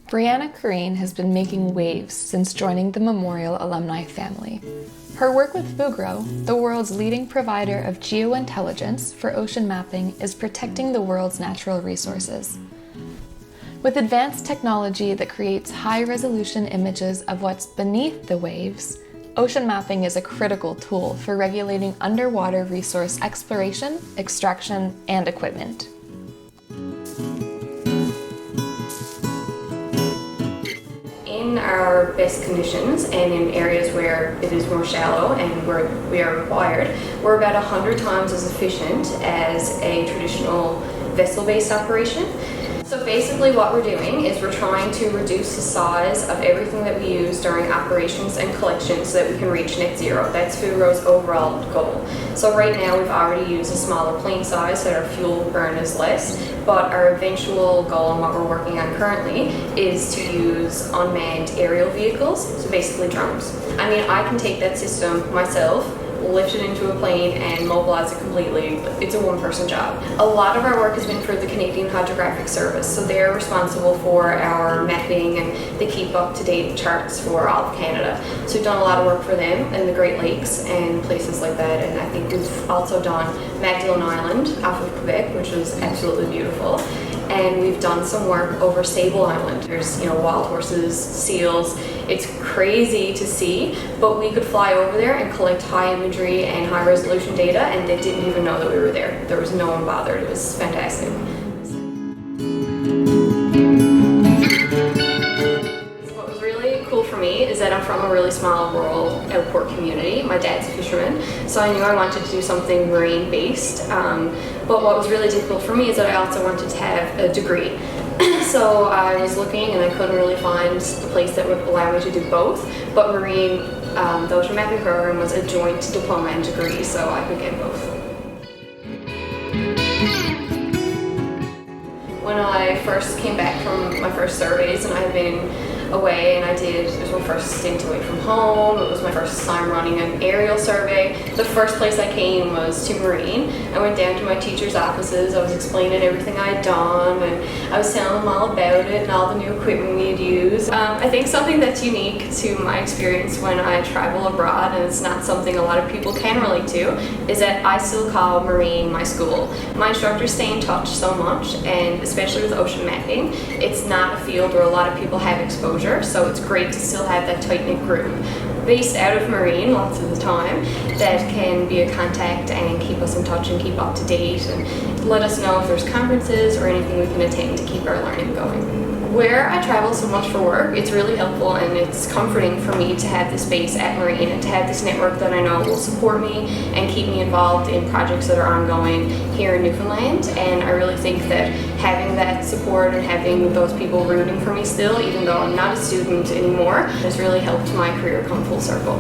Breanna Careen has been making waves since joining the Memorial Alumni family. Her work with Fugro, the world's leading provider of geo-intelligence for ocean mapping, is protecting the world's natural resources. With advanced technology that creates high-resolution images of what's beneath the waves, ocean mapping is a critical tool for regulating underwater resource exploration, extraction, and equipment. In our best conditions and in areas where it is more shallow and where we are required, we're about 100 times as efficient as a traditional vessel-based operation. So basically what we're doing is we're trying to reduce the size of everything that we use during operations and collection so that we can reach net zero. That's Fugro's overall goal. So right now we've already used a smaller plane size so that our fuel burn is less, but our eventual goal and what we're working on currently is to use unmanned aerial vehicles, so basically drones. I mean, I can take that system myself, lift it into a plane and mobilize it completely. It's a one-person job. A lot of our work has been for the Canadian Hydrographic Service, so they're responsible for our mapping and they keep up-to-date charts for all of Canada. So we've done a lot of work for them in the Great Lakes and places like that, and I think we've also done Magdalen Island off of Quebec, which was absolutely beautiful. And we've done some work over Sable Island. There's, wild horses, seals. It's crazy to see, but we could fly over there and collect high imagery and high resolution data, and they didn't even know that we were there. There was no one bothered. It was fantastic. What was really cool for me is that I'm from a really small rural outport community. My dad's a fisherman, so I knew I wanted to do something marine based. But what was really difficult for me is that I also wanted to have a degree. So I was looking and I couldn't really find a place that would allow me to do both, but marine, the ocean mapping program was a joint diploma and degree, so I could get both. When I first came back from my first surveys, and I had been away, and it was my first stint away from home, it was my first time running an aerial survey. The first place I came was to Marine. I went down to my teacher's offices, I was explaining everything I had done, and I was telling them all about it and all the new equipment we had used. I think something that's unique to my experience when I travel abroad, and it's not something a lot of people can relate to, is that I still call Marine my school. My instructors stay in touch so much, and especially with ocean mapping, it's not a field where a lot of people have exposure. So it's great to still have that tight-knit group based out of Marine lots of the time that can be a contact and keep us in touch and keep up to date and let us know if there's conferences or anything we can attend to keep our learning going. Where I travel so much for work, it's really helpful and it's comforting for me to have this base at Marine and to have this network that I know will support me and keep me involved in projects that are ongoing here in Newfoundland. And I really think that having that support and having those people rooting for me still, even though I'm not a student anymore, has really helped my career come full circle.